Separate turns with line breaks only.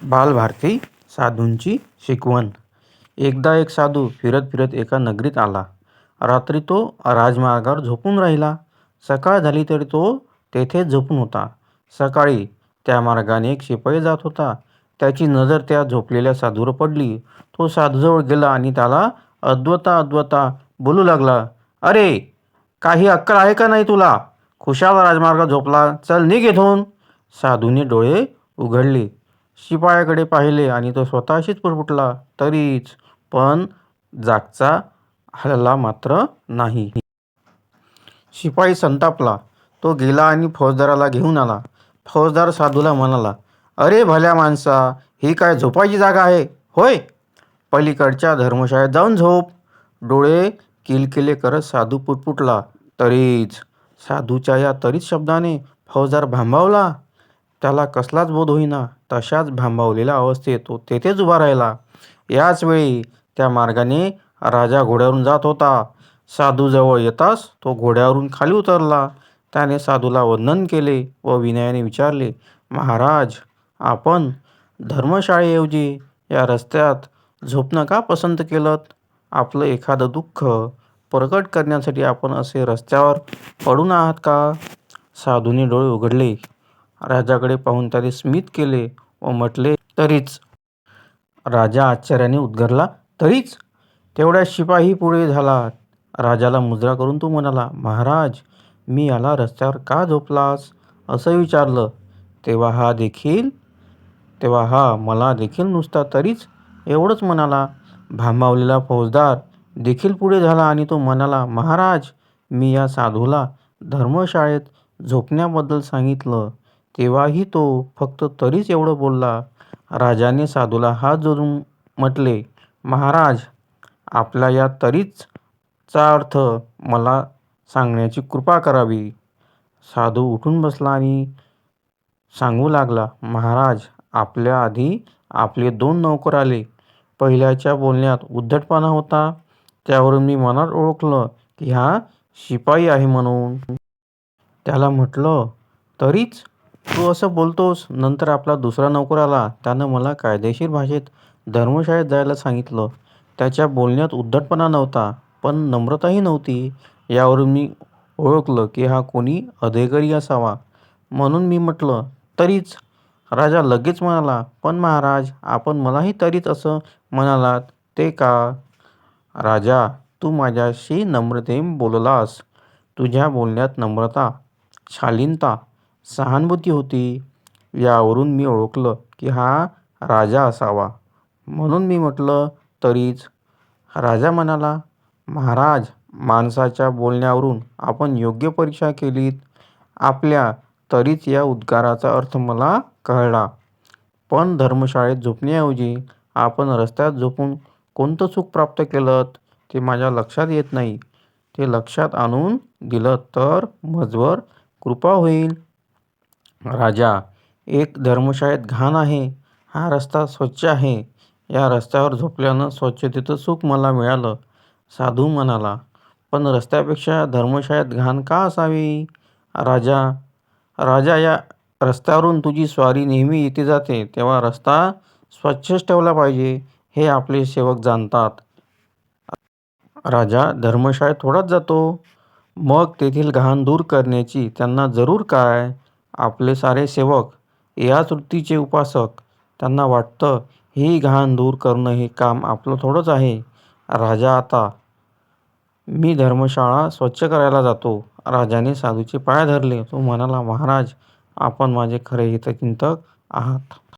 बालभारती साधूंची शिकवण. एकदा एक साधू फिरत फिरत एका नगरीत आला. रात्री तो राजमार्गावर झोपून राहिला. सकाळ झाली तरी तो तेथेच झोपून होता. सकाळी त्या मार्गाने एक शिपाई जात होता. त्याची नजर त्या झोपलेल्या साधूवर पडली. तो साधूजवळ गेला आणि त्याला अद्वता बोलू लागला, "अरे, काही अक्कल आहे का नाही तुला? खुशाल राजमार्गावर झोपला, चल निघ इथून." साधूने डोळे उघडले, शिपायाकडे पाहिले आणि तो स्वतःशीच पुटपुटला, "तरीच." पण जागचा हलला मात्र नाही. शिपाई संतापला. तो गेला आणि फौजदाराला घेऊन आला. फौजदार साधूला म्हणाला, "अरे भल्या माणसा, ही काय झोपायची जागा आहे होय? पलीकडच्या धर्मशाळेत जाऊन झोप." डोळे किलकिले करत साधू पुटपुटला, "तरीच." साधूच्या या तरीच शब्दाने फौजदार भांबावला. त्याला कसलाच बोध होईना. तशाच भांबावलेल्या अवस्थेत तो तेथेच उभा राहिला. याच वेळी त्या मार्गाने राजा घोड्यावरून जात होता. साधू जवळ येताच तो घोड्यावरून खाली उतरला. त्याने साधूला वंदन केले व विनयाने विचारले, "महाराज, आपण धर्मशाळेऐवजी या रस्त्यात झोपणं का पसंत केलंत? आपलं एखादं दुःख प्रकट करण्यासाठी आपण असे रस्त्यावर पडून आहात का?" साधूने डोळे उघडले. राजाकडे पाहून त्याने स्मित केले व म्हटले, "तरीच." राजा आश्चर्याने उद्गारला, "तरीच?" तेवढ्यात शिपाई पुढे झाला. राजाला मुजरा करून तो म्हणाला, "महाराज, मी याला रस्त्यावर का झोपलास असं विचारलं, तेव्हा हा मला देखील नुसता तरीच एवढंच म्हणाला." भांबावलेला फौजदार देखील पुढे झाला आणि तो म्हणाला, "महाराज, मी या साधूला धर्मशाळेत झोपण्याबद्दल सांगितलं, तेव्हाही तो फक्त तरीच एवढं बोलला." राजाने साधूला हात जोडून म्हटले, "महाराज, आपल्या या तरीचचा अर्थ मला सांगण्याची कृपा करावी." साधू उठून बसला आणि सांगू लागला, "महाराज, आपल्या आधी आपले 2 नौकर आले. पहिल्याच्या बोलण्यात उद्धटपणा होता. त्यावरून मी मनात ओळखलं की हा शिपाई आहे म्हणून. त्याला म्हटलं, 'तरीच तू असं बोलतोस?' नंतर आपला दुसरा नौकर आला. त्यानं मला कायदेशीर भाषेत धर्मशाळेत जायला सांगितलं. त्याच्या बोलण्यात उद्धटपणा नव्हता, पण नम्रताही नव्हती. यावरून मी ओळखलं की हा कोणी अधिकारी असावा. म्हणून मी म्हटलं, 'तरीच.' राजा लगेच म्हणाला, "पण महाराज, आपण मलाही तरीच असं म्हणालात, ते का?" "राजा, तू माझ्याशी नम्रतेने बोललास. तुझ्या बोलण्यात नम्रता, शालीनता, सहानुभूती होती. यावरून मी ओळखलं की हा राजा असावा. म्हणून मी म्हटलं, 'तरीच.'" राजा म्हणाला, "महाराज, माणसाच्या बोलण्यावरून आपण योग्य परीक्षा केलीत. आपल्या 'तरीच' या उद्गाराचा अर्थ मला कळला. पण धर्मशाळेत झोपण्याऐवजी आपण रस्त्यात झोपून कोणतं सुख प्राप्त केलंत ते माझ्या लक्षात येत नाही. ते लक्षात आणून दिलंत तर मजवर कृपा होईल." राजा, "एक धर्मशाळेत घाण आहे, हा रस्ता स्वच्छ आहे. या रस्त्यावर झोपल्यानं स्वच्छतेचं सुख मला मिळालं." साधू म्हणाला, "पण रस्त्यापेक्षा धर्मशाळेत घाण का असावी?" राजा, "राजा, या रस्त्यावरून तुझी स्वारी नेहमी येते जाते, तेव्हा रस्ता स्वच्छच ठेवला पाहिजे, हे आपले सेवक जाणतात." राजा धर्मशाळेत थोडाच जातो, मग तेथील घाण दूर करण्याची त्यांना जरूर काय? आपले सारे सेवक याच वृत्तीचे उपासक. त्यांना वाटतं ही घाण दूर करणं हे काम आपलं थोडंच आहे. राजा, आता मी धर्मशाळा स्वच्छ करायला जातो." राजाने साधूचे पाय धरले. तो म्हणाला, "महाराज, आपण माझे खरे हितचिंतक आहात.